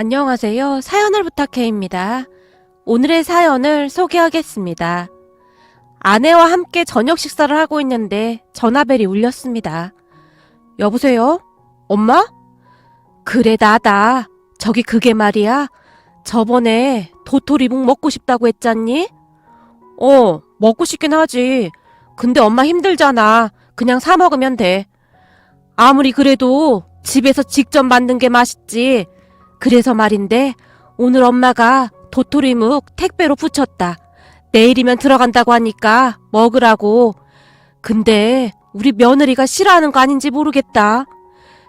안녕하세요. 사연을 부탁해입니다. 오늘의 사연을 소개하겠습니다. 아내와 함께 저녁 식사를 하고 있는데 전화벨이 울렸습니다. 여보세요? 엄마? 그래, 나다. 저기 그게 말이야. 저번에 도토리묵 먹고 싶다고 했잖니? 먹고 싶긴 하지. 근데 엄마 힘들잖아. 그냥 사 먹으면 돼. 아무리 그래도 집에서 직접 만든 게 맛있지. 그래서 말인데 오늘 엄마가 도토리묵 택배로 붙였다. 내일이면 들어간다고 하니까 먹으라고. 근데 우리 며느리가 싫어하는 거 아닌지 모르겠다.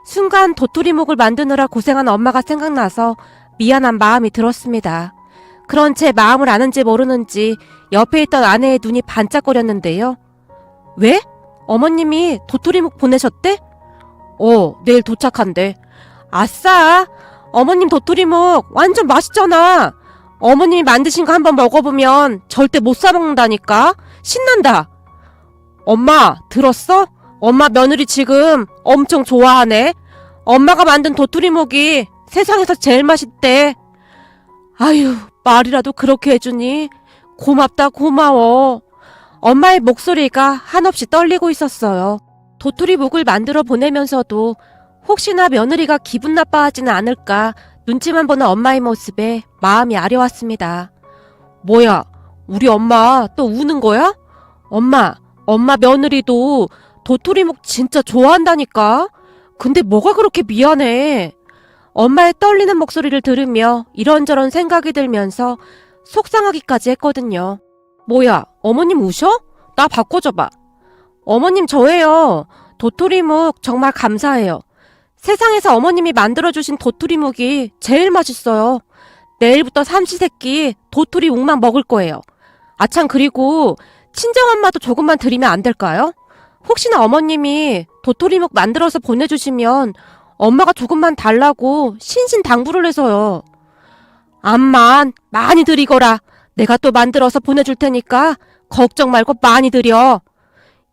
순간 도토리묵을 만드느라 고생한 엄마가 생각나서 미안한 마음이 들었습니다. 그런 제 마음을 아는지 모르는지 옆에 있던 아내의 눈이 반짝거렸는데요. 왜? 어머님이 도토리묵 보내셨대? 내일 도착한대. 아싸! 어머님 도토리묵 완전 맛있잖아. 어머님이 만드신 거 한번 먹어보면 절대 못 사먹는다니까. 신난다. 엄마 들었어? 엄마 며느리 지금 엄청 좋아하네. 엄마가 만든 도토리묵이 세상에서 제일 맛있대. 아유, 말이라도 그렇게 해주니 고맙다, 고마워. 엄마의 목소리가 한없이 떨리고 있었어요. 도토리묵을 만들어 보내면서도 혹시나 며느리가 기분 나빠하지는 않을까 눈치만 보는 엄마의 모습에 마음이 아려왔습니다. 뭐야, 우리 엄마 또 우는 거야? 엄마 며느리도 도토리묵 진짜 좋아한다니까? 근데 뭐가 그렇게 미안해? 엄마의 떨리는 목소리를 들으며 이런저런 생각이 들면서 속상하기까지 했거든요. 뭐야, 어머님 우셔? 나 바꿔줘봐. 어머님 저예요. 도토리묵 정말 감사해요. 세상에서 어머님이 만들어주신 도토리묵이 제일 맛있어요. 내일부터 삼시세끼 도토리묵만 먹을 거예요. 아참, 그리고 친정엄마도 조금만 드리면 안 될까요? 혹시나 어머님이 도토리묵 만들어서 보내주시면 엄마가 조금만 달라고 신신당부를 해서요. 암만 많이 드리거라. 내가 또 만들어서 보내줄 테니까 걱정 말고 많이 드려.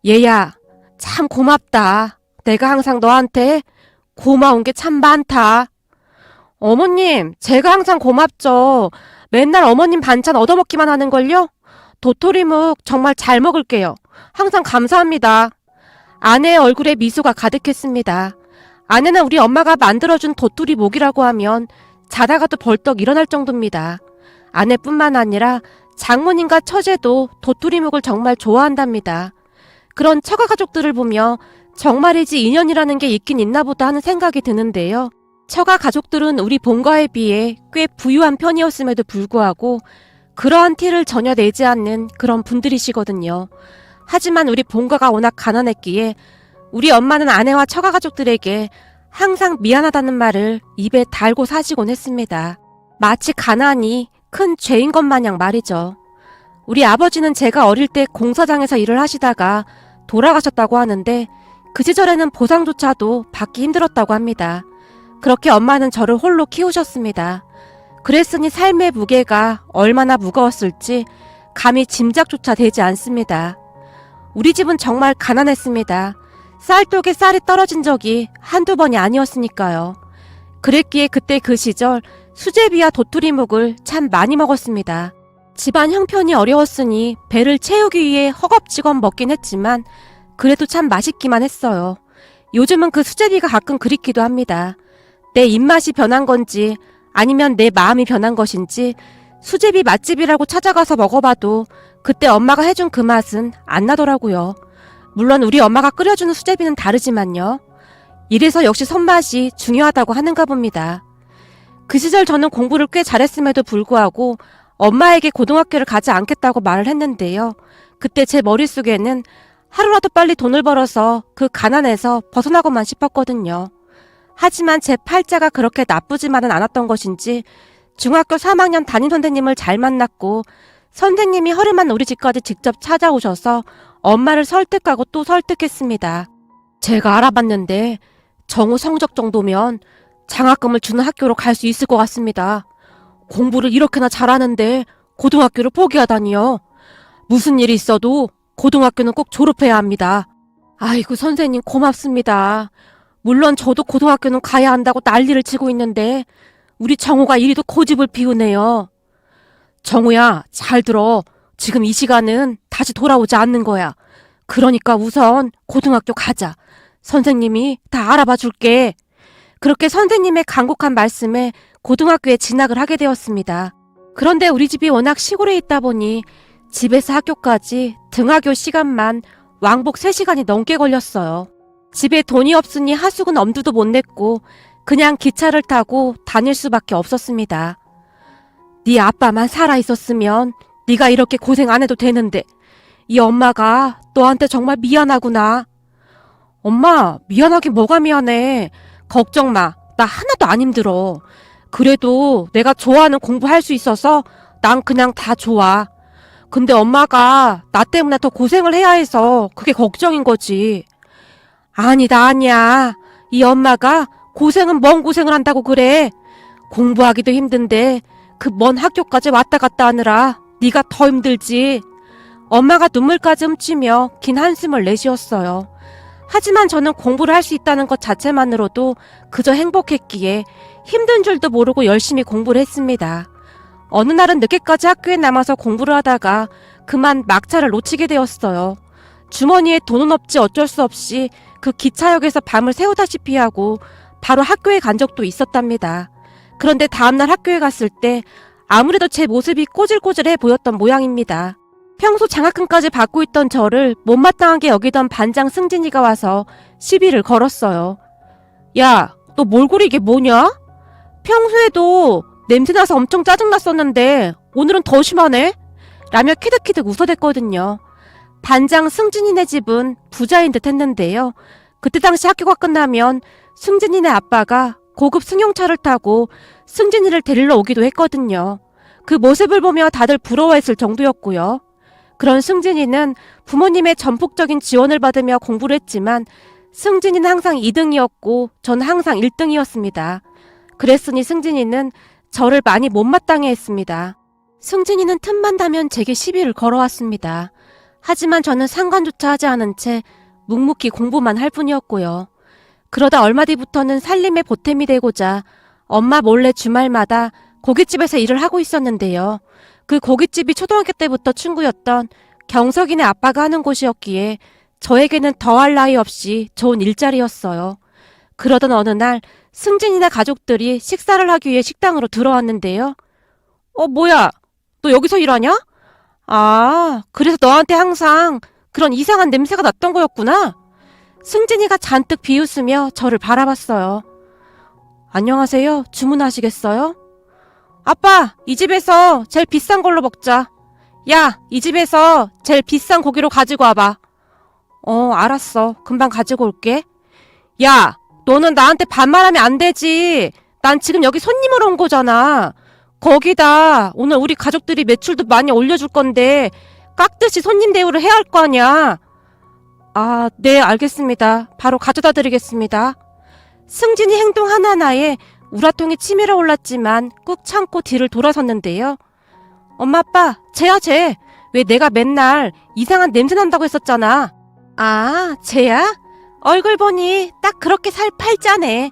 얘야, 참 고맙다. 내가 항상 너한테 고마운 게 참 많다. 어머님, 제가 항상 고맙죠. 맨날 어머님 반찬 얻어먹기만 하는걸요? 도토리묵 정말 잘 먹을게요. 항상 감사합니다. 아내의 얼굴에 미소가 가득했습니다. 아내는 우리 엄마가 만들어준 도토리묵이라고 하면 자다가도 벌떡 일어날 정도입니다. 아내뿐만 아니라 장모님과 처제도 도토리묵을 정말 좋아한답니다. 그런 처가 가족들을 보며 정말이지 인연이라는 게 있긴 있나 보다 하는 생각이 드는데요. 처가 가족들은 우리 본가에 비해 꽤 부유한 편이었음에도 불구하고 그러한 티를 전혀 내지 않는 그런 분들이시거든요. 하지만 우리 본가가 워낙 가난했기에 우리 엄마는 아내와 처가 가족들에게 항상 미안하다는 말을 입에 달고 사시곤 했습니다. 마치 가난이 큰 죄인 것 마냥 말이죠. 우리 아버지는 제가 어릴 때 공사장에서 일을 하시다가 돌아가셨다고 하는데 그 시절에는 보상조차도 받기 힘들었다고 합니다. 그렇게 엄마는 저를 홀로 키우셨습니다. 그랬으니 삶의 무게가 얼마나 무거웠을지 감히 짐작조차 되지 않습니다. 우리 집은 정말 가난했습니다. 쌀독에 쌀이 떨어진 적이 한두 번이 아니었으니까요. 그랬기에 그때 그 시절 수제비와 도토리묵을 참 많이 먹었습니다. 집안 형편이 어려웠으니 배를 채우기 위해 허겁지겁 먹긴 했지만 그래도 참 맛있기만 했어요. 요즘은 그 수제비가 가끔 그립기도 합니다. 내 입맛이 변한 건지 아니면 내 마음이 변한 것인지 수제비 맛집이라고 찾아가서 먹어봐도 그때 엄마가 해준 그 맛은 안 나더라고요. 물론 우리 엄마가 끓여주는 수제비는 다르지만요. 이래서 역시 손맛이 중요하다고 하는가 봅니다. 그 시절 저는 공부를 꽤 잘했음에도 불구하고 엄마에게 고등학교를 가지 않겠다고 말을 했는데요. 그때 제 머릿속에는 하루라도 빨리 돈을 벌어서 그 가난에서 벗어나고만 싶었거든요. 하지만 제 팔자가 그렇게 나쁘지만은 않았던 것인지 중학교 3학년 담임선생님을 잘 만났고 선생님이 허름한 우리 집까지 직접 찾아오셔서 엄마를 설득하고 또 설득했습니다. 제가 알아봤는데 정우 성적 정도면 장학금을 주는 학교로 갈 수 있을 것 같습니다. 공부를 이렇게나 잘하는데 고등학교를 포기하다니요. 무슨 일이 있어도 고등학교는 꼭 졸업해야 합니다. 아이고 선생님 고맙습니다. 물론 저도 고등학교는 가야 한다고 난리를 치고 있는데 우리 정우가 이리도 고집을 피우네요. 정우야, 잘 들어. 지금 이 시간은 다시 돌아오지 않는 거야. 그러니까 우선 고등학교 가자. 선생님이 다 알아봐 줄게. 그렇게 선생님의 간곡한 말씀에 고등학교에 진학을 하게 되었습니다. 그런데 우리 집이 워낙 시골에 있다 보니 집에서 학교까지 등하교 시간만 왕복 3시간이 넘게 걸렸어요. 집에 돈이 없으니 하숙은 엄두도 못 냈고 그냥 기차를 타고 다닐 수밖에 없었습니다. 네 아빠만 살아있었으면 네가 이렇게 고생 안 해도 되는데 이 엄마가 너한테 정말 미안하구나. 엄마, 미안하긴 뭐가 미안해. 걱정 마. 나 하나도 안 힘들어. 그래도 내가 좋아하는 공부할 수 있어서 난 그냥 다 좋아. 근데 엄마가 나 때문에 더 고생을 해야 해서 그게 걱정인 거지. 아니다, 아니야. 이 엄마가 고생은 뭔 고생을 한다고 그래. 공부하기도 힘든데 그 먼 학교까지 왔다 갔다 하느라 네가 더 힘들지. 엄마가 눈물까지 훔치며 긴 한숨을 내쉬었어요. 하지만 저는 공부를 할 수 있다는 것 자체만으로도 그저 행복했기에 힘든 줄도 모르고 열심히 공부를 했습니다. 어느 날은 늦게까지 학교에 남아서 공부를 하다가 그만 막차를 놓치게 되었어요. 주머니에 돈은 없지 어쩔 수 없이 그 기차역에서 밤을 새우다시피 하고 바로 학교에 간 적도 있었답니다. 그런데 다음날 학교에 갔을 때 아무래도 제 모습이 꼬질꼬질해 보였던 모양입니다. 평소 장학금까지 받고 있던 저를 못마땅하게 여기던 반장 승진이가 와서 시비를 걸었어요. 야, 너 몰골이 이게 뭐냐? 평소에도 냄새나서 엄청 짜증났었는데 오늘은 더 심하네? 라며 키득키득 웃어댔거든요. 반장 승진이네 집은 부자인 듯 했는데요. 그때 당시 학교가 끝나면 승진이네 아빠가 고급 승용차를 타고 승진이를 데리러 오기도 했거든요. 그 모습을 보며 다들 부러워했을 정도였고요. 그런 승진이는 부모님의 전폭적인 지원을 받으며 공부를 했지만 승진이는 항상 2등이었고 저는 항상 1등이었습니다. 그랬으니 승진이는 저를 많이 못마땅해 했습니다. 승진이는 틈만 나면 제게 시비를 걸어왔습니다. 하지만 저는 상관조차 하지 않은 채 묵묵히 공부만 할 뿐이었고요. 그러다 얼마 뒤부터는 살림의 보탬이 되고자 엄마 몰래 주말마다 고깃집에서 일을 하고 있었는데요. 그 고깃집이 초등학교 때부터 친구였던 경석이네 아빠가 하는 곳이었기에 저에게는 더할 나위 없이 좋은 일자리였어요. 그러던 어느 날 승진이네 가족들이 식사를 하기 위해 식당으로 들어왔는데요. 뭐야? 너 여기서 일하냐? 아, 그래서 너한테 항상 그런 이상한 냄새가 났던 거였구나. 승진이가 잔뜩 비웃으며 저를 바라봤어요. 안녕하세요. 주문하시겠어요? 아빠, 이 집에서 제일 비싼 걸로 먹자. 야, 이 집에서 제일 비싼 고기로 가지고 와봐. 알았어. 금방 가지고 올게. 야, 너는 나한테 반말하면 안 되지. 난 지금 여기 손님으로 온 거잖아. 거기다 오늘 우리 가족들이 매출도 많이 올려줄 건데 깍듯이 손님 대우를 해야 할 거 아니야. 아, 네, 알겠습니다. 바로 가져다 드리겠습니다. 승진이 행동 하나하나에 우라통이 치밀어 올랐지만 꾹 참고 뒤를 돌아섰는데요. 엄마, 아빠, 쟤야, 쟤. 왜 내가 맨날 이상한 냄새 난다고 했었잖아. 아, 쟤야? 얼굴 보니 딱 그렇게 살 팔자네.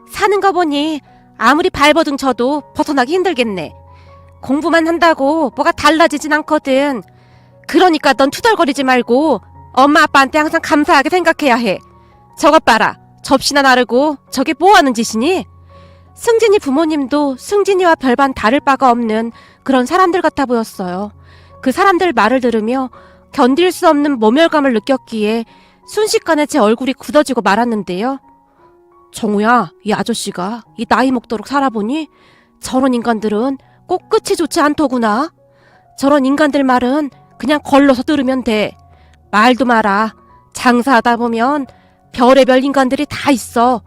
사는 거 보니 아무리 발버둥 쳐도 벗어나기 힘들겠네. 공부만 한다고 뭐가 달라지진 않거든. 그러니까 넌 투덜거리지 말고 엄마 아빠한테 항상 감사하게 생각해야 해. 저것 봐라. 접시나 나르고 저게 뭐 하는 짓이니? 승진이 부모님도 승진이와 별반 다를 바가 없는 그런 사람들 같아 보였어요. 그 사람들 말을 들으며 견딜 수 없는 모멸감을 느꼈기에 순식간에 제 얼굴이 굳어지고 말았는데요. 정우야, 이 아저씨가 이 나이 먹도록 살아보니 저런 인간들은 꼭 끝이 좋지 않더구나. 저런 인간들 말은 그냥 걸러서 들으면 돼. 말도 마라. 장사하다 보면 별의별 인간들이 다 있어.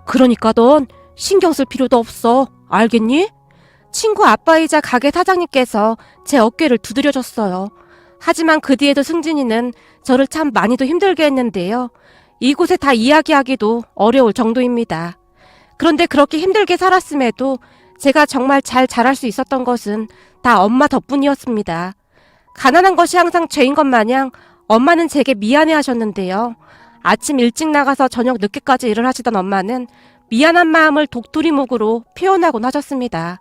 그러니까 넌 신경 쓸 필요도 없어. 알겠니? 친구 아빠이자 가게 사장님께서 제 어깨를 두드려줬어요. 하지만 그 뒤에도 승진이는 저를 참 많이도 힘들게 했는데요. 이곳에 다 이야기하기도 어려울 정도입니다. 그런데 그렇게 힘들게 살았음에도 제가 정말 잘 자랄 수 있었던 것은 다 엄마 덕분이었습니다. 가난한 것이 항상 죄인 것 마냥 엄마는 제게 미안해 하셨는데요. 아침 일찍 나가서 저녁 늦게까지 일을 하시던 엄마는 미안한 마음을 독토리묵으로 표현하곤 하셨습니다.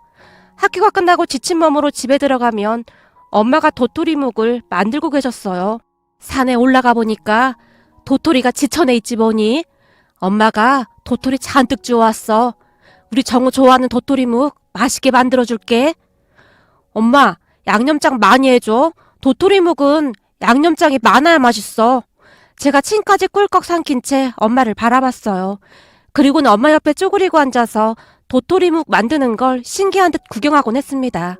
학교가 끝나고 지친 몸으로 집에 들어가면 엄마가 도토리묵을 만들고 계셨어요. 산에 올라가 보니까 도토리가 지천에 있지 뭐니. 엄마가 도토리 잔뜩 주워왔어. 우리 정우 좋아하는 도토리묵 맛있게 만들어줄게. 엄마, 양념장 많이 해줘. 도토리묵은 양념장이 많아야 맛있어. 제가 침까지 꿀꺽 삼킨 채 엄마를 바라봤어요. 그리고는 엄마 옆에 쪼그리고 앉아서 도토리묵 만드는 걸 신기한 듯 구경하곤 했습니다.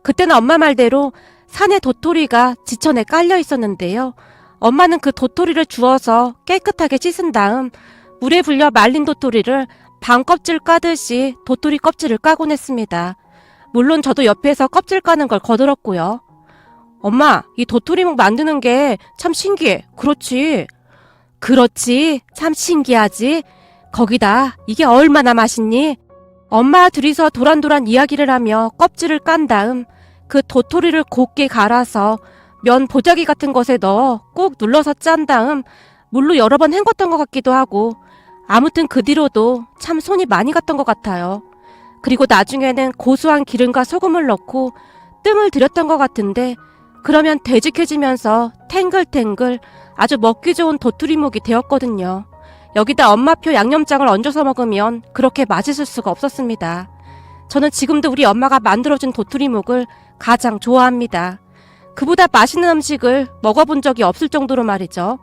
그때는 엄마 말대로 산에 도토리가 지천에 깔려 있었는데요. 엄마는 그 도토리를 주워서 깨끗하게 씻은 다음 물에 불려 말린 도토리를 반껍질 까듯이 도토리 껍질을 까곤 했습니다. 물론 저도 옆에서 껍질 까는 걸 거들었고요. 엄마, 이 도토리묵 만드는 게 참 신기해. 그렇지? 그렇지. 참 신기하지? 거기다 이게 얼마나 맛있니? 엄마 둘이서 도란도란 이야기를 하며 껍질을 깐 다음 그 도토리를 곱게 갈아서 면 보자기 같은 것에 넣어 꾹 눌러서 짠 다음 물로 여러 번 헹궜던 것 같기도 하고 아무튼 그 뒤로도 참 손이 많이 갔던 것 같아요. 그리고 나중에는 고소한 기름과 소금을 넣고 뜸을 들였던 것 같은데 그러면 되직해지면서 탱글탱글 아주 먹기 좋은 도토리묵이 되었거든요. 여기다 엄마표 양념장을 얹어서 먹으면 그렇게 맛있을 수가 없었습니다. 저는 지금도 우리 엄마가 만들어준 도토리묵을 가장 좋아합니다. 그보다 맛있는 음식을 먹어본 적이 없을 정도로 말이죠.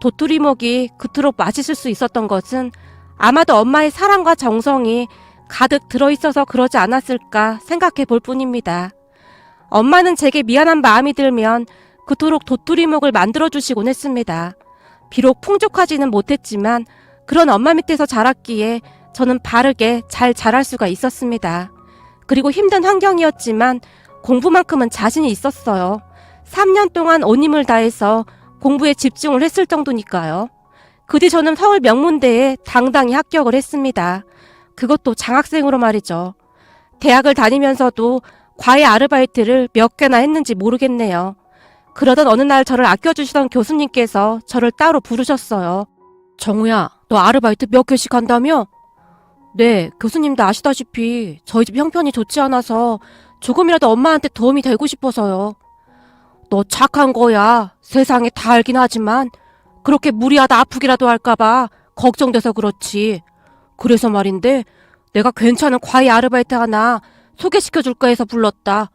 도토리묵이 그토록 맛있을 수 있었던 것은 아마도 엄마의 사랑과 정성이 가득 들어있어서 그러지 않았을까 생각해 볼 뿐입니다. 엄마는 제게 미안한 마음이 들면 그토록 도토리묵을 만들어주시곤 했습니다. 비록 풍족하지는 못했지만 그런 엄마 밑에서 자랐기에 저는 바르게 잘 자랄 수가 있었습니다. 그리고 힘든 환경이었지만 공부만큼은 자신이 있었어요. 3년 동안 온 힘을 다해서 공부에 집중을 했을 정도니까요. 그 뒤 저는 서울 명문대에 당당히 합격을 했습니다. 그것도 장학생으로 말이죠. 대학을 다니면서도 과외 아르바이트를 몇 개나 했는지 모르겠네요. 그러던 어느 날 저를 아껴주시던 교수님께서 저를 따로 부르셨어요. 정우야, 너 아르바이트 몇 개씩 한다며? 네, 교수님도 아시다시피 저희 집 형편이 좋지 않아서 조금이라도 엄마한테 도움이 되고 싶어서요. 너 착한 거야. 세상에 다 알긴 하지만 그렇게 무리하다 아프기라도 할까봐 걱정돼서 그렇지. 그래서 말인데 내가 괜찮은 과외 아르바이트 하나 소개시켜줄까 해서 불렀다.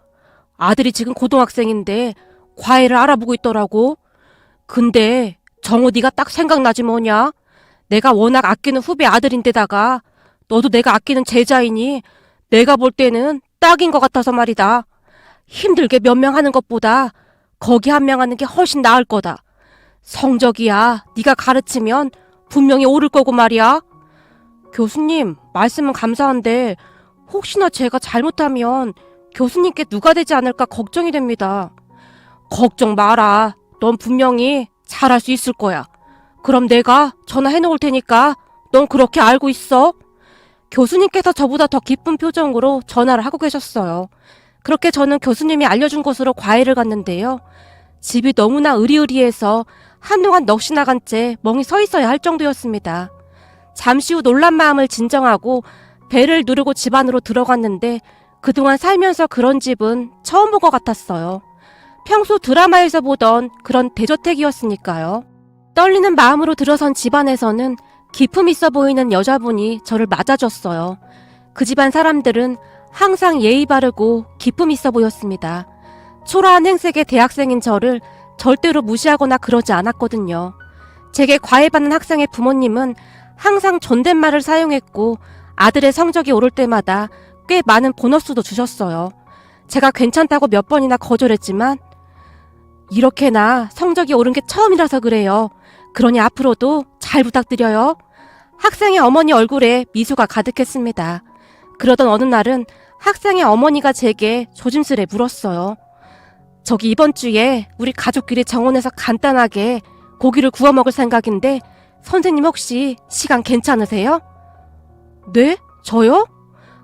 아들이 지금 고등학생인데 과외를 알아보고 있더라고. 근데 정우 네가 딱 생각나지 뭐냐? 내가 워낙 아끼는 후배 아들인데다가 너도 내가 아끼는 제자이니 내가 볼 때는 딱인 것 같아서 말이다. 힘들게 몇 명 하는 것보다 거기 한 명 하는 게 훨씬 나을 거다. 성적이야 네가 가르치면 분명히 오를 거고 말이야. 교수님, 말씀은 감사한데 혹시나 제가 잘못하면 교수님께 누가 되지 않을까 걱정이 됩니다. 걱정 마라. 넌 분명히 잘할 수 있을 거야. 그럼 내가 전화해 놓을 테니까 넌 그렇게 알고 있어. 교수님께서 저보다 더 기쁜 표정으로 전화를 하고 계셨어요. 그렇게 저는 교수님이 알려준 곳으로 과외를 갔는데요. 집이 너무나 으리으리해서 한동안 넋이 나간 채 멍이 서 있어야 할 정도였습니다. 잠시 후 놀란 마음을 진정하고 배를 누르고 집 안으로 들어갔는데 그동안 살면서 그런 집은 처음 본 것 같았어요. 평소 드라마에서 보던 그런 대저택이었으니까요. 떨리는 마음으로 들어선 집 안에서는 기품 있어 보이는 여자분이 저를 맞아줬어요. 그 집안 사람들은 항상 예의 바르고 기품 있어 보였습니다. 초라한 행색의 대학생인 저를 절대로 무시하거나 그러지 않았거든요. 제게 과외받는 학생의 부모님은 항상 존댓말을 사용했고 아들의 성적이 오를 때마다 꽤 많은 보너스도 주셨어요. 제가 괜찮다고 몇 번이나 거절했지만 이렇게나 성적이 오른 게 처음이라서 그래요. 그러니 앞으로도 잘 부탁드려요. 학생의 어머니 얼굴에 미소가 가득했습니다. 그러던 어느 날은 학생의 어머니가 제게 조심스레 물었어요. 저기 이번 주에 우리 가족끼리 정원에서 간단하게 고기를 구워 먹을 생각인데 선생님 혹시 시간 괜찮으세요? 네? 저요?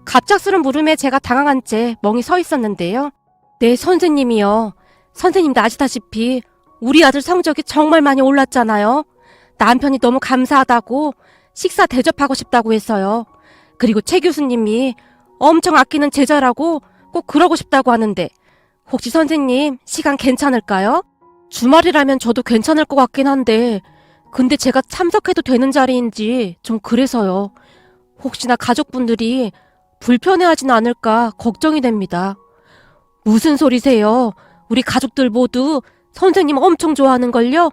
갑작스런 물음에 제가 당황한 채 멍이 서 있었는데요. 네, 선생님이요. 선생님도 아시다시피 우리 아들 성적이 정말 많이 올랐잖아요. 남편이 너무 감사하다고 식사 대접하고 싶다고 했어요. 그리고 최 교수님이 엄청 아끼는 제자라고 꼭 그러고 싶다고 하는데 혹시 선생님 시간 괜찮을까요? 주말이라면 저도 괜찮을 것 같긴 한데 근데 제가 참석해도 되는 자리인지 좀 그래서요. 혹시나 가족분들이 불편해하진 않을까 걱정이 됩니다. 무슨 소리세요? 우리 가족들 모두 선생님 엄청 좋아하는걸요?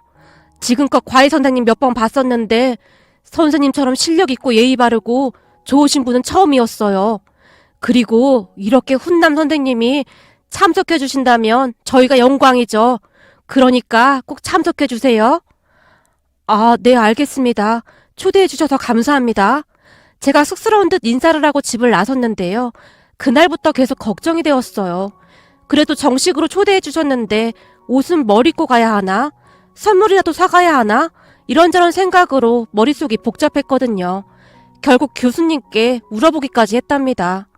지금껏 과외 선생님 몇 번 봤었는데 선생님처럼 실력 있고 예의 바르고 좋으신 분은 처음이었어요. 그리고 이렇게 훈남 선생님이 참석해 주신다면 저희가 영광이죠. 그러니까 꼭 참석해 주세요. 아, 네, 알겠습니다. 초대해 주셔서 감사합니다. 제가 쑥스러운 듯 인사를 하고 집을 나섰는데요. 그날부터 계속 걱정이 되었어요. 그래도 정식으로 초대해 주셨는데 옷은 뭘 입고 가야 하나? 선물이라도 사가야 하나? 이런저런 생각으로 머릿속이 복잡했거든요. 결국 교수님께 물어보기까지 했답니다.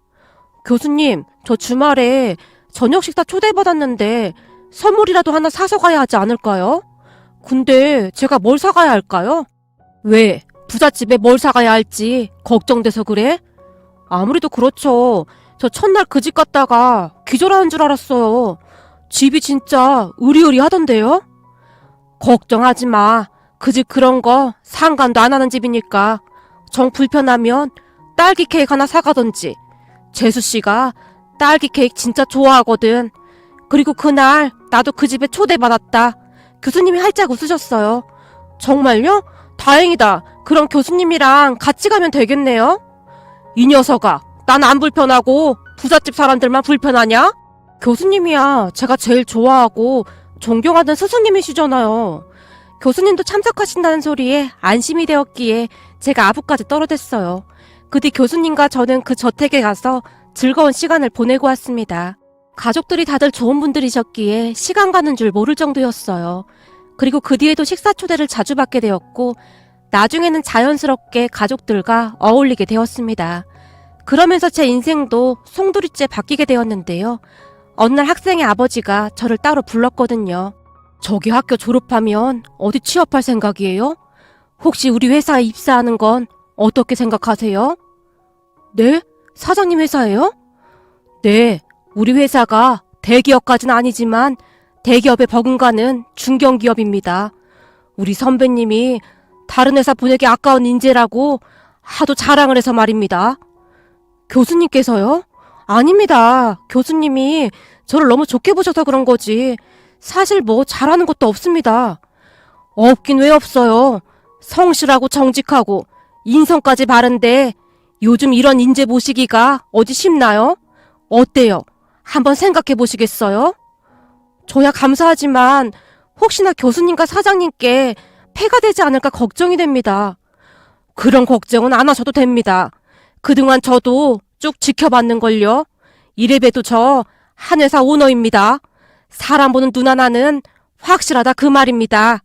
교수님, 저 주말에 저녁 식사 초대받았는데 선물이라도 하나 사서 가야 하지 않을까요? 근데 제가 뭘 사가야 할까요? 왜? 부잣집에 뭘 사가야 할지 걱정돼서 그래? 아무래도 그렇죠. 저 첫날 그 집 갔다가 기절하는 줄 알았어요. 집이 진짜 으리으리하던데요? 걱정하지 마. 그 집 그런 거 상관도 안 하는 집이니까 정 불편하면 딸기 케이크 하나 사가던지. 재수씨가 딸기 케이크 진짜 좋아하거든. 그리고 그날 나도 그 집에 초대받았다. 교수님이 활짝 웃으셨어요. 정말요? 다행이다. 그럼 교수님이랑 같이 가면 되겠네요? 이 녀석아, 난 안 불편하고 부잣집 사람들만 불편하냐? 교수님이야 제가 제일 좋아하고 존경하는 스승님이시잖아요. 교수님도 참석하신다는 소리에 안심이 되었기에 제가 아부까지 떨어댔어요. 그 뒤 교수님과 저는 그 저택에 가서 즐거운 시간을 보내고 왔습니다. 가족들이 다들 좋은 분들이셨기에 시간 가는 줄 모를 정도였어요. 그리고 그 뒤에도 식사 초대를 자주 받게 되었고 나중에는 자연스럽게 가족들과 어울리게 되었습니다. 그러면서 제 인생도 송두리째 바뀌게 되었는데요. 어느 날 학생의 아버지가 저를 따로 불렀거든요. 저기 학교 졸업하면 어디 취업할 생각이에요? 혹시 우리 회사에 입사하는 건 어떻게 생각하세요? 네? 사장님 회사예요? 네, 우리 회사가 대기업까지는 아니지만 대기업에 버금가는 중견기업입니다. 우리 선배님이 다른 회사 보내기 아까운 인재라고 하도 자랑을 해서 말입니다. 교수님께서요? 아닙니다. 교수님이 저를 너무 좋게 보셔서 그런 거지. 사실 뭐 잘하는 것도 없습니다. 없긴 왜 없어요. 성실하고 정직하고 인성까지 바른데 요즘 이런 인재 모시기가 어디 쉽나요? 어때요? 한번 생각해 보시겠어요? 저야 감사하지만 혹시나 교수님과 사장님께 폐가 되지 않을까 걱정이 됩니다. 그런 걱정은 안 하셔도 됩니다. 그동안 저도 쭉 지켜봤는걸요. 이래봬도 저 한 회사 오너입니다. 사람 보는 눈 하나는 확실하다 그 말입니다.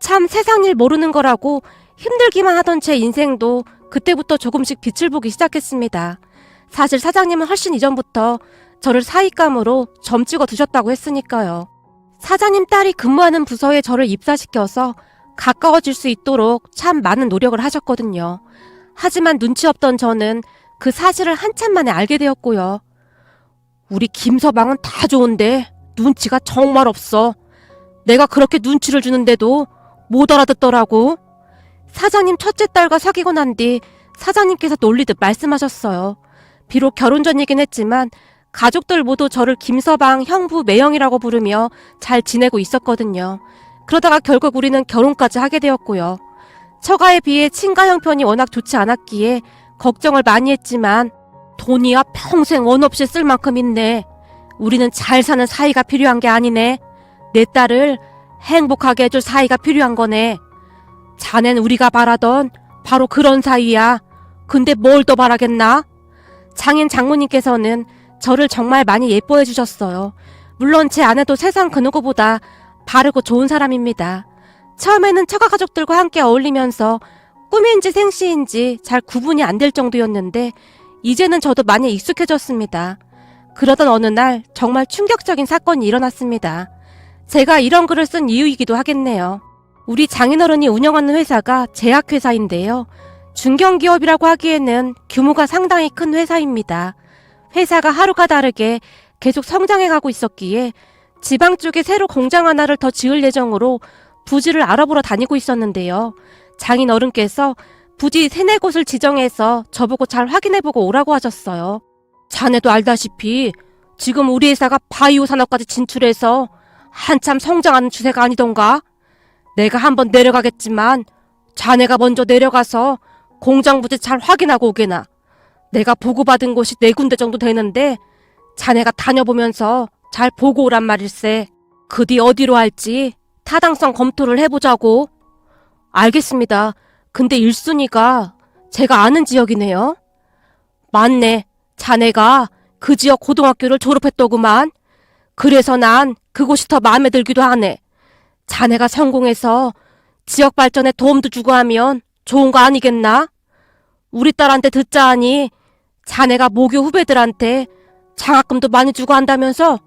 참 세상 일 모르는 거라고 힘들기만 하던 제 인생도 그때부터 조금씩 빛을 보기 시작했습니다. 사실 사장님은 훨씬 이전부터 저를 사익감으로 점 찍어 두셨다고 했으니까요. 사장님 딸이 근무하는 부서에 저를 입사시켜서 가까워질 수 있도록 참 많은 노력을 하셨거든요. 하지만 눈치 없던 저는 그 사실을 한참 만에 알게 되었고요. 우리 김서방은 다 좋은데 눈치가 정말 없어. 내가 그렇게 눈치를 주는데도 못 알아듣더라고. 사장님 첫째 딸과 사귀고 난 뒤 사장님께서 놀리듯 말씀하셨어요. 비록 결혼 전이긴 했지만 가족들 모두 저를 김서방 형부 매형이라고 부르며 잘 지내고 있었거든요. 그러다가 결국 우리는 결혼까지 하게 되었고요. 처가에 비해 친가 형편이 워낙 좋지 않았기에 걱정을 많이 했지만 돈이야 평생 원 없이 쓸 만큼 있네. 우리는 잘 사는 사이가 필요한 게 아니네. 내 딸을 행복하게 해줄 사이가 필요한 거네. 자넨 우리가 바라던 바로 그런 사이야. 근데 뭘 더 바라겠나? 장인 장모님께서는 저를 정말 많이 예뻐해 주셨어요. 물론 제 아내도 세상 그 누구보다 바르고 좋은 사람입니다. 처음에는 처가 가족들과 함께 어울리면서 꿈인지 생시인지 잘 구분이 안 될 정도였는데 이제는 저도 많이 익숙해졌습니다. 그러던 어느 날 정말 충격적인 사건이 일어났습니다. 제가 이런 글을 쓴 이유이기도 하겠네요. 우리 장인어른이 운영하는 회사가 제약회사인데요. 중견기업이라고 하기에는 규모가 상당히 큰 회사입니다. 회사가 하루가 다르게 계속 성장해가고 있었기에 지방 쪽에 새로 공장 하나를 더 지을 예정으로 부지를 알아보러 다니고 있었는데요. 장인어른께서 부지 3-4곳을 지정해서 저보고 잘 확인해보고 오라고 하셨어요. 자네도 알다시피 지금 우리 회사가 바이오 산업까지 진출해서 한참 성장하는 추세가 아니던가? 내가 한번 내려가겠지만 자네가 먼저 내려가서 공장 부지 잘 확인하고 오게나. 내가 보고받은 곳이 4군데 정도 되는데 자네가 다녀보면서 잘 보고 오란 말일세. 그 뒤 어디로 할지 타당성 검토를 해보자고. 알겠습니다. 근데 1순위가 제가 아는 지역이네요. 맞네. 자네가 그 지역 고등학교를 졸업했더구만. 그래서 난 그곳이 더 마음에 들기도 하네. 자네가 성공해서 지역 발전에 도움도 주고 하면 좋은 거 아니겠나? 우리 딸한테 듣자 하니 자네가 모교 후배들한테 장학금도 많이 주고 한다면서?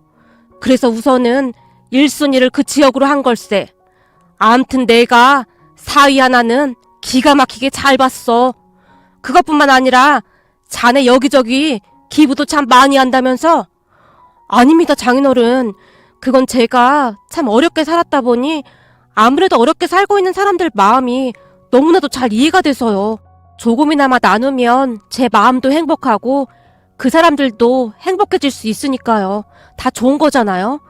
그래서 우선은 1순위를 그 지역으로 한 걸세. 암튼 내가 4위 하나는 기가 막히게 잘 봤어. 그것뿐만 아니라 자네 여기저기 기부도 참 많이 한다면서? 아닙니다, 장인어른. 그건 제가 참 어렵게 살았다 보니 아무래도 어렵게 살고 있는 사람들 마음이 너무나도 잘 이해가 돼서요. 조금이나마 나누면 제 마음도 행복하고 그 사람들도 행복해질 수 있으니까요. 다 좋은 거잖아요.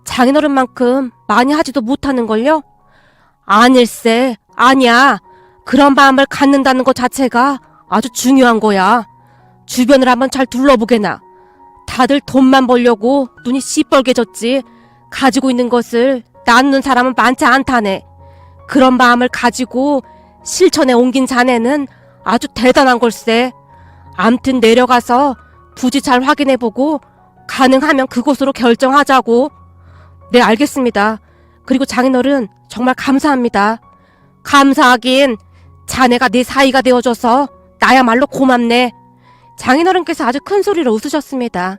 장인어른만큼 많이 하지도 못하는걸요? 아닐세. 아니야. 그런 마음을 갖는다는 것 자체가 아주 중요한 거야. 주변을 한번 잘 둘러보게나. 다들 돈만 벌려고 눈이 시뻘개졌지 가지고 있는 것을 나누는 사람은 많지 않다네. 그런 마음을 가지고 실천에 옮긴 자네는 아주 대단한 걸세. 암튼 내려가서 부지 잘 확인해보고 가능하면 그곳으로 결정하자고. 네, 알겠습니다. 그리고 장인어른 정말 감사합니다. 감사하긴 자네가 내 사이가 되어줘서 나야말로 고맙네. 장인어른께서 아주 큰 소리로 웃으셨습니다.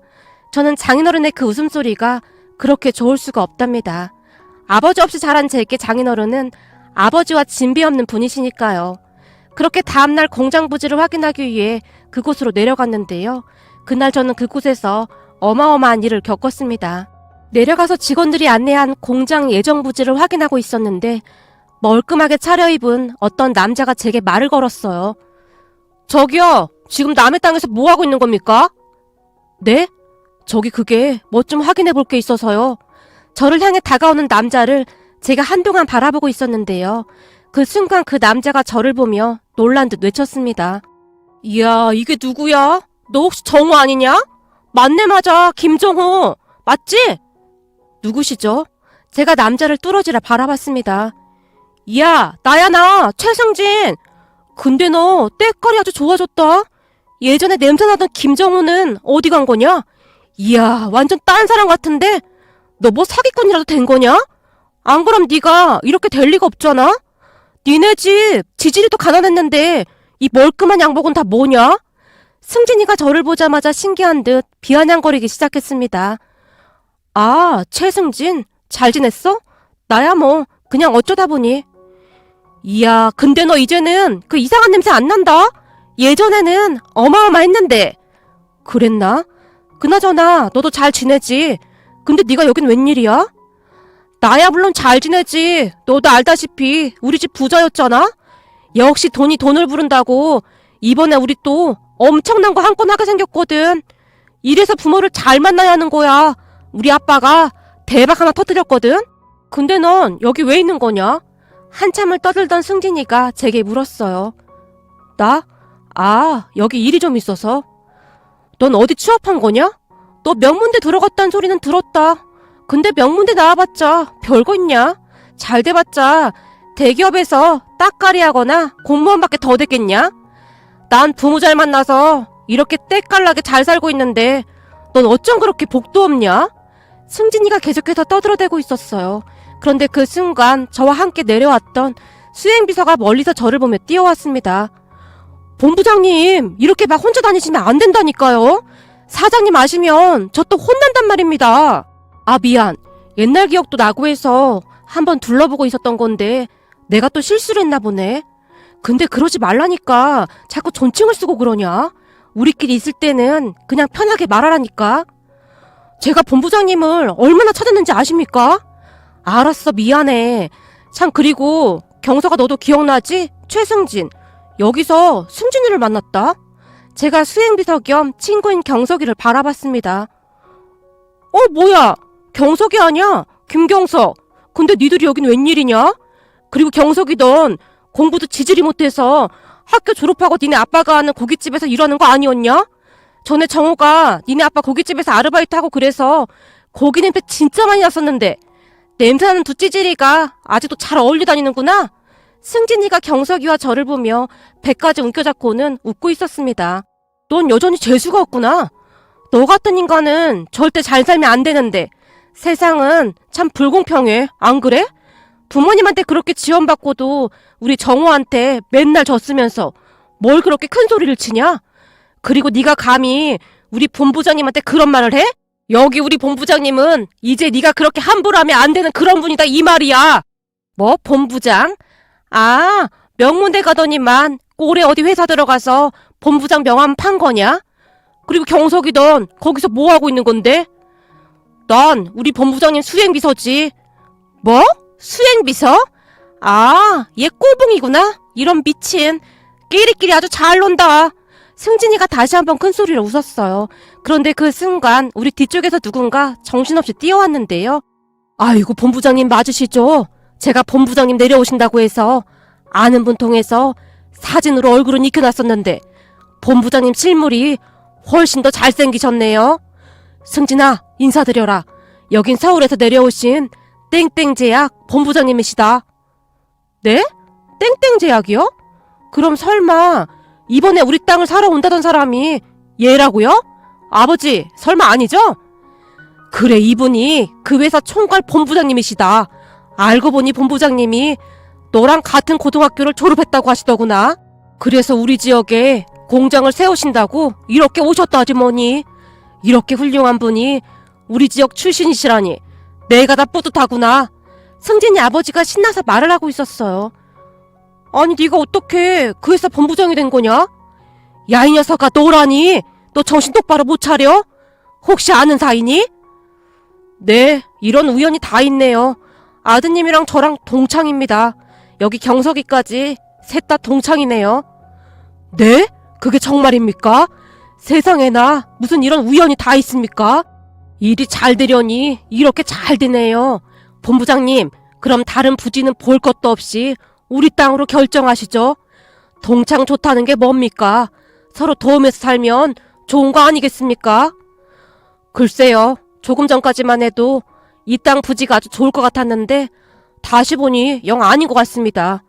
저는 장인어른의 그 웃음소리가 그렇게 좋을 수가 없답니다. 아버지 없이 자란 제게 장인어른은 아버지와 진비 없는 분이시니까요. 그렇게 다음날 공장 부지를 확인하기 위해 그곳으로 내려갔는데요. 그날 저는 그곳에서 어마어마한 일을 겪었습니다. 내려가서 직원들이 안내한 공장 예정 부지를 확인하고 있었는데 멀끔하게 차려입은 어떤 남자가 제게 말을 걸었어요. 저기요, 지금 남의 땅에서 뭐하고 있는 겁니까? 네? 저기 그게 뭐 좀 확인해 볼 게 있어서요. 저를 향해 다가오는 남자를 제가 한동안 바라보고 있었는데요. 그 순간 그 남자가 저를 보며 놀란 듯 외쳤습니다. 이야, 이게 누구야? 너 혹시 정호 아니냐? 맞네, 맞아. 김정호. 맞지? 누구시죠? 제가 남자를 뚫어지라 바라봤습니다. 이야, 나야 나. 최승진. 근데 너 때깔이 아주 좋아졌다. 예전에 냄새나던 김정호는 어디 간 거냐? 이야, 완전 딴 사람 같은데? 너 뭐 사기꾼이라도 된 거냐? 안 그럼 네가 이렇게 될 리가 없잖아? 니네 집 지질이도 가난했는데 이 멀끔한 양복은 다 뭐냐? 승진이가 저를 보자마자 신기한 듯 비아냥거리기 시작했습니다. 아, 최승진? 잘 지냈어? 나야 뭐 그냥 어쩌다 보니. 이야, 근데 너 이제는 그 이상한 냄새 안 난다? 예전에는 어마어마했는데. 그랬나? 그나저나 너도 잘 지내지? 근데 네가 여긴 웬일이야? 나야 물론 잘 지내지. 너도 알다시피 우리 집 부자였잖아? 역시 돈이 돈을 부른다고 이번에 우리 또 엄청난 거 한 건 하게 생겼거든. 이래서 부모를 잘 만나야 하는 거야. 우리 아빠가 대박 하나 터뜨렸거든? 근데 넌 여기 왜 있는 거냐? 한참을 떠들던 승진이가 제게 물었어요. 나? 아, 여기 일이 좀 있어서. 넌 어디 취업한 거냐? 너 명문대 들어갔다는 소리는 들었다. 근데 명문대 나와봤자 별거 있냐? 잘 돼봤자 대기업에서 따까리 하거나 공무원밖에 더 됐겠냐? 난 부모 잘 만나서 이렇게 때깔나게 잘 살고 있는데 넌 어쩜 그렇게 복도 없냐? 승진이가 계속해서 떠들어대고 있었어요. 그런데 그 순간 저와 함께 내려왔던 수행비서가 멀리서 저를 보며 뛰어왔습니다. 본부장님, 이렇게 막 혼자 다니시면 안 된다니까요. 사장님 아시면 저 또 혼난단 말입니다. 아, 미안. 옛날 기억도 나고 해서 한번 둘러보고 있었던 건데 내가 또 실수를 했나 보네. 근데 그러지 말라니까. 자꾸 존칭을 쓰고 그러냐? 우리끼리 있을 때는 그냥 편하게 말하라니까. 제가 본부장님을 얼마나 찾았는지 아십니까? 알았어, 미안해. 참, 그리고 경서가 너도 기억나지? 최승진. 여기서 승진이를 만났다. 제가 수행비서 겸 친구인 경석이를 바라봤습니다. 뭐야? 경석이 아니야? 김경석. 근데 니들이 여긴 웬일이냐? 그리고 경석이 넌 공부도 지질이 못해서 학교 졸업하고 니네 아빠가 하는 고깃집에서 일하는 거 아니었냐? 전에 정호가 니네 아빠 고깃집에서 아르바이트하고 그래서 고기 냄새 진짜 많이 났었는데 냄새나는 두 찌질이가 아직도 잘 어울려 다니는구나? 승진이가 경석이와 저를 보며 배까지 움켜잡고는 웃고 있었습니다. 넌 여전히 재수가 없구나. 너 같은 인간은 절대 잘 살면 안 되는데 세상은 참 불공평해. 안 그래? 부모님한테 그렇게 지원받고도 우리 정호한테 맨날 졌으면서 뭘 그렇게 큰 소리를 치냐? 그리고 네가 감히 우리 본부장님한테 그런 말을 해? 여기 우리 본부장님은 이제 네가 그렇게 함부로 하면 안 되는 그런 분이다 이 말이야. 뭐 본부장? 아, 명문대 가더니만 꼴에 어디 회사 들어가서 본부장 명함 판 거냐? 그리고 경석이 넌 거기서 뭐 하고 있는 건데? 난 우리 본부장님 수행비서지. 뭐? 수행비서? 아, 얘 꼴봉이구나. 이런 미친. 끼리끼리 아주 잘 논다. 승진이가 다시 한번 큰 소리로 웃었어요. 그런데 그 순간 우리 뒤쪽에서 누군가 정신없이 뛰어왔는데요. 아이고, 본부장님 맞으시죠? 제가 본부장님 내려오신다고 해서 아는 분 통해서 사진으로 얼굴은 익혀놨었는데 본부장님 실물이 훨씬 더 잘생기셨네요. 승진아, 인사드려라. 여긴 서울에서 내려오신 땡땡제약 본부장님이시다. 네? 땡땡제약이요? 그럼 설마 이번에 우리 땅을 사러 온다던 사람이 얘라고요? 아버지, 설마 아니죠? 그래, 이분이 그 회사 총괄 본부장님이시다. 알고 보니 본부장님이 너랑 같은 고등학교를 졸업했다고 하시더구나. 그래서 우리 지역에 공장을 세우신다고 이렇게 오셨다지 뭐니. 이렇게 훌륭한 분이 우리 지역 출신이시라니 내가 다 뿌듯하구나. 승진이 아버지가 신나서 말을 하고 있었어요. 아니, 네가 어떻게 그 회사 본부장이 된 거냐? 야, 이 녀석아, 너라니? 너 정신 똑바로 못 차려? 혹시 아는 사이니? 네, 이런 우연이 다 있네요. 아드님이랑 저랑 동창입니다. 여기 경석이까지 셋 다 동창이네요. 네? 그게 정말입니까? 세상에나 무슨 이런 우연이 다 있습니까? 일이 잘 되려니 이렇게 잘 되네요. 본부장님, 그럼 다른 부지는 볼 것도 없이 우리 땅으로 결정하시죠. 동창 좋다는 게 뭡니까? 서로 도우면서 살면 좋은 거 아니겠습니까? 글쎄요, 조금 전까지만 해도 이 땅 부지가 아주 좋을 것 같았는데 다시 보니 영 아닌 것 같습니다.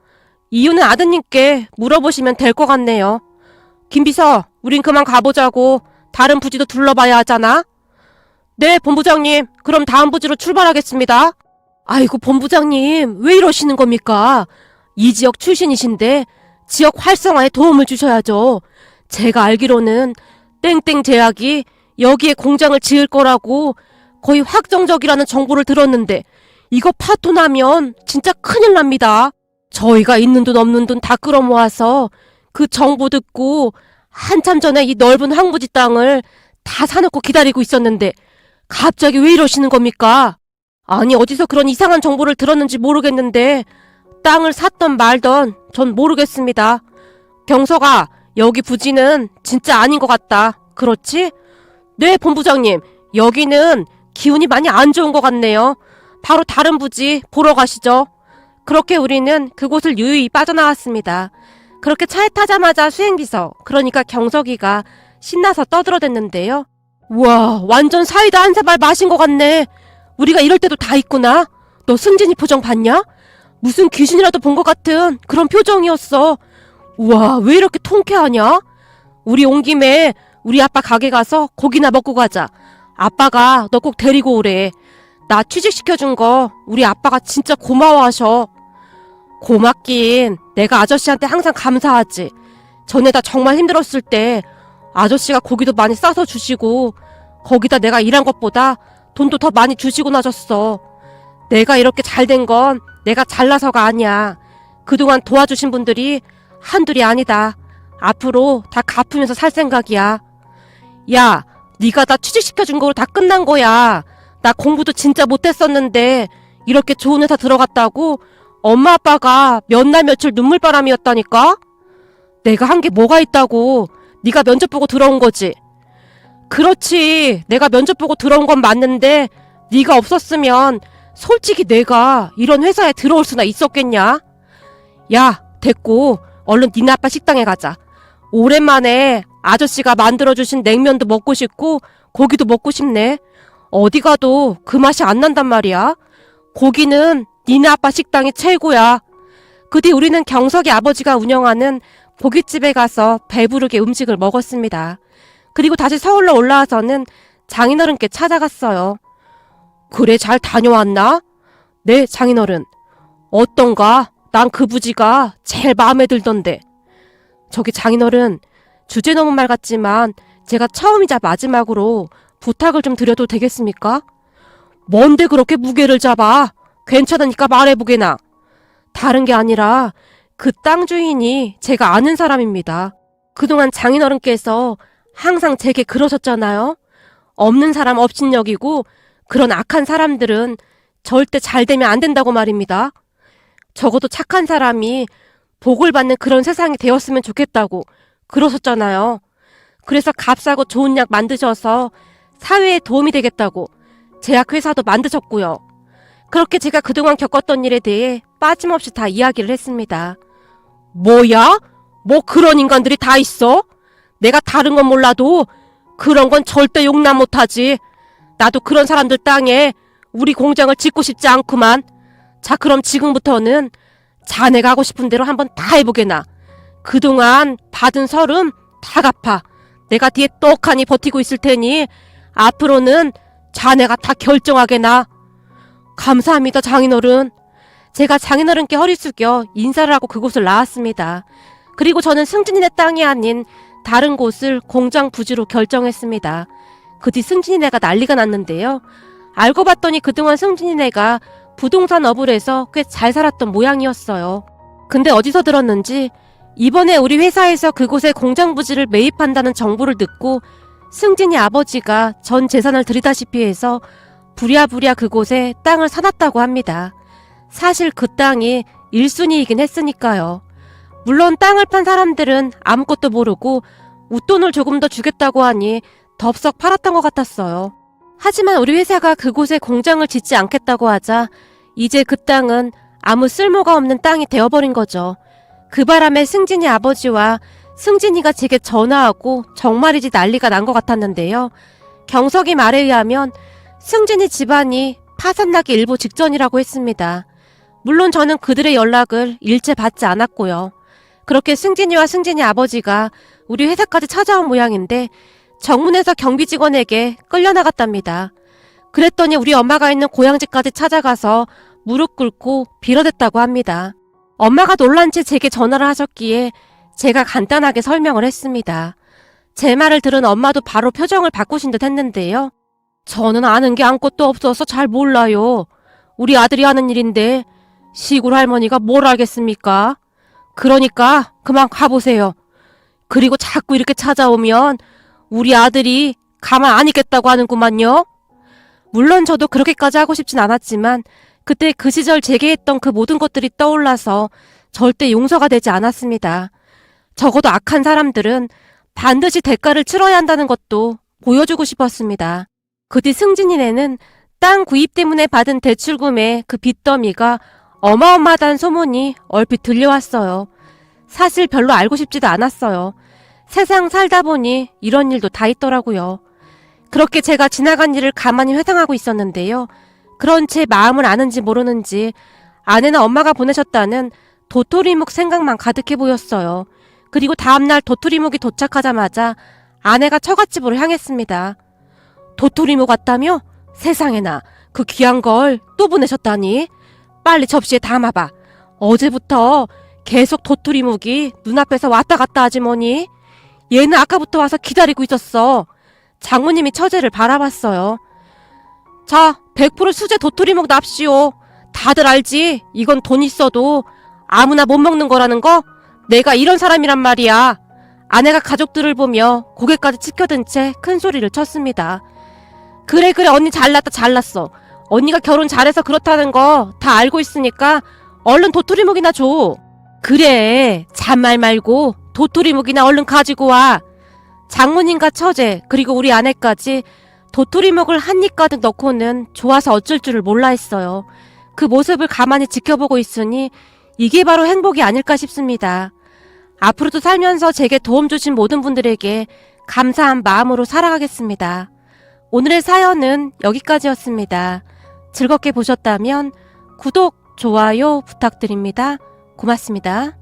이유는 아드님께 물어보시면 될 것 같네요. 김비서, 우린 그만 가보자고. 다른 부지도 둘러봐야 하잖아. 네, 본부장님. 그럼 다음 부지로 출발하겠습니다. 아이고, 본부장님, 왜 이러시는 겁니까? 이 지역 출신이신데 지역 활성화에 도움을 주셔야죠. 제가 알기로는 땡땡제약이 여기에 공장을 지을 거라고 거의 확정적이라는 정보를 들었는데 이거 파토나면 진짜 큰일 납니다. 저희가 있는 돈 없는 돈 다 끌어모아서 그 정보 듣고 한참 전에 이 넓은 황부지 땅을 다 사놓고 기다리고 있었는데 갑자기 왜 이러시는 겁니까? 아니, 어디서 그런 이상한 정보를 들었는지 모르겠는데 땅을 샀던 말던 전 모르겠습니다. 경서가, 여기 부지는 진짜 아닌 것 같다. 그렇지? 네, 본부장님. 여기는 기운이 많이 안 좋은 것 같네요. 바로 다른 부지 보러 가시죠. 그렇게 우리는 그곳을 유유히 빠져나왔습니다. 그렇게 차에 타자마자 수행비서, 그러니까 경석이가 신나서 떠들어댔는데요. 우와, 완전 사이다 한 사발 마신 것 같네. 우리가 이럴 때도 다 있구나. 너 승진이 표정 봤냐? 무슨 귀신이라도 본 것 같은 그런 표정이었어. 우와, 왜 이렇게 통쾌하냐? 우리 온 김에 우리 아빠 가게 가서 고기나 먹고 가자. 아빠가 너 꼭 데리고 오래. 나 취직시켜준 거 우리 아빠가 진짜 고마워하셔. 고맙긴, 내가 아저씨한테 항상 감사하지. 전에다 정말 힘들었을 때 아저씨가 고기도 많이 싸서 주시고 거기다 내가 일한 것보다 돈도 더 많이 주시고 나셨어. 내가 이렇게 잘 된 건 내가 잘나서가 아니야. 그동안 도와주신 분들이 한둘이 아니다. 앞으로 다 갚으면서 살 생각이야. 야, 네가 나 취직시켜준 거로 다 끝난 거야. 나 공부도 진짜 못했었는데 이렇게 좋은 회사 들어갔다고 엄마 아빠가 몇 날 며칠 눈물바람이었다니까? 내가 한 게 뭐가 있다고. 네가 면접 보고 들어온 거지. 그렇지. 내가 면접 보고 들어온 건 맞는데 네가 없었으면 솔직히 내가 이런 회사에 들어올 수나 있었겠냐? 야, 됐고 얼른 니네 아빠 식당에 가자. 오랜만에 아저씨가 만들어주신 냉면도 먹고 싶고 고기도 먹고 싶네. 어디 가도 그 맛이 안 난단 말이야. 고기는 니네 아빠 식당이 최고야. 그 뒤 우리는 경석이 아버지가 운영하는 고깃집에 가서 배부르게 음식을 먹었습니다. 그리고 다시 서울로 올라와서는 장인어른께 찾아갔어요. 그래, 잘 다녀왔나? 네, 장인어른. 어떤가? 난 그 부지가 제일 마음에 들던데. 저기 장인어른, 주제 넘은 말 같지만 제가 처음이자 마지막으로 부탁을 좀 드려도 되겠습니까? 뭔데 그렇게 무게를 잡아? 괜찮으니까 말해보게나. 다른 게 아니라 그 땅 주인이 제가 아는 사람입니다. 그동안 장인어른께서 항상 제게 그러셨잖아요. 없는 사람 업신여기고 그런 악한 사람들은 절대 잘 되면 안 된다고 말입니다. 적어도 착한 사람이 복을 받는 그런 세상이 되었으면 좋겠다고 그러셨잖아요. 그래서 값싸고 좋은 약 만드셔서 사회에 도움이 되겠다고 제약회사도 만드셨고요. 그렇게 제가 그동안 겪었던 일에 대해 빠짐없이 다 이야기를 했습니다. 뭐야? 뭐 그런 인간들이 다 있어? 내가 다른 건 몰라도 그런 건 절대 용납 못하지. 나도 그런 사람들 땅에 우리 공장을 짓고 싶지 않구만. 자, 그럼 지금부터는 자네가 하고 싶은 대로 한번 다 해보게나. 그동안 받은 서름 다 갚아. 내가 뒤에 떡하니 버티고 있을 테니 앞으로는 자네가 다 결정하게나. 감사합니다, 장인어른. 제가 장인어른께 허리 숙여 인사를 하고 그곳을 나왔습니다. 그리고 저는 승진이네 땅이 아닌 다른 곳을 공장 부지로 결정했습니다. 그 뒤 승진이네가 난리가 났는데요. 알고 봤더니 그동안 승진이네가 부동산 업을 해서 꽤 잘 살았던 모양이었어요. 근데 어디서 들었는지 이번에 우리 회사에서 그곳에 공장 부지를 매입한다는 정보를 듣고 승진이 아버지가 전 재산을 들이다시피 해서 부랴부랴 그곳에 땅을 사놨다고 합니다. 사실 그 땅이 1순위이긴 했으니까요. 물론 땅을 판 사람들은 아무것도 모르고 웃돈을 조금 더 주겠다고 하니 덥석 팔았던 것 같았어요. 하지만 우리 회사가 그곳에 공장을 짓지 않겠다고 하자 이제 그 땅은 아무 쓸모가 없는 땅이 되어버린 거죠. 그 바람에 승진이 아버지와 승진이가 제게 전화하고 정말이지 난리가 난 것 같았는데요. 경석이 말에 의하면 승진이 집안이 파산나기 일보 직전이라고 했습니다. 물론 저는 그들의 연락을 일체 받지 않았고요. 그렇게 승진이와 승진이 아버지가 우리 회사까지 찾아온 모양인데 정문에서 경비 직원에게 끌려나갔답니다. 그랬더니 우리 엄마가 있는 고향집까지 찾아가서 무릎 꿇고 빌어댔다고 합니다. 엄마가 놀란 채 제게 전화를 하셨기에 제가 간단하게 설명을 했습니다. 제 말을 들은 엄마도 바로 표정을 바꾸신 듯 했는데요. 저는 아는 게 아무것도 없어서 잘 몰라요. 우리 아들이 하는 일인데 시골 할머니가 뭘 알겠습니까? 그러니까 그만 가보세요. 그리고 자꾸 이렇게 찾아오면 우리 아들이 가만 안 있겠다고 하는구만요. 물론 저도 그렇게까지 하고 싶진 않았지만 그때 그 시절 제게 했던 그 모든 것들이 떠올라서 절대 용서가 되지 않았습니다. 적어도 악한 사람들은 반드시 대가를 치러야 한다는 것도 보여주고 싶었습니다. 그 뒤 승진이네는 땅 구입 때문에 받은 대출금의 그 빚더미가 어마어마하다는 소문이 얼핏 들려왔어요. 사실 별로 알고 싶지도 않았어요. 세상 살다 보니 이런 일도 다 있더라고요. 그렇게 제가 지나간 일을 가만히 회상하고 있었는데요. 그런 제 마음을 아는지 모르는지 아내나 엄마가 보내셨다는 도토리묵 생각만 가득해 보였어요. 그리고 다음날 도토리묵이 도착하자마자 아내가 처갓집으로 향했습니다. 도토리묵 왔다며? 세상에나, 그 귀한 걸 또 보내셨다니? 빨리 접시에 담아봐. 어제부터 계속 도토리묵이 눈앞에서 왔다 갔다 하지 뭐니? 얘는 아까부터 와서 기다리고 있었어. 장모님이 처제를 바라봤어요. 자, 100% 수제 도토리묵 납시오. 다들 알지? 이건 돈 있어도 아무나 못 먹는 거라는 거? 내가 이런 사람이란 말이야. 아내가 가족들을 보며 고개까지 치켜든 채 큰 소리를 쳤습니다. 그래 언니 잘났어. 언니가 결혼 잘해서 그렇다는 거 다 알고 있으니까 얼른 도토리묵이나 줘. 그래 잔말 말고 도토리묵이나 얼른 가지고 와. 장모님과 처제 그리고 우리 아내까지 도토리묵을 한 입 가득 넣고는 좋아서 어쩔 줄을 몰라 했어요. 그 모습을 가만히 지켜보고 있으니 이게 바로 행복이 아닐까 싶습니다. 앞으로도 살면서 제게 도움 주신 모든 분들에게 감사한 마음으로 살아가겠습니다. 오늘의 사연은 여기까지였습니다. 즐겁게 보셨다면 구독, 좋아요 부탁드립니다. 고맙습니다.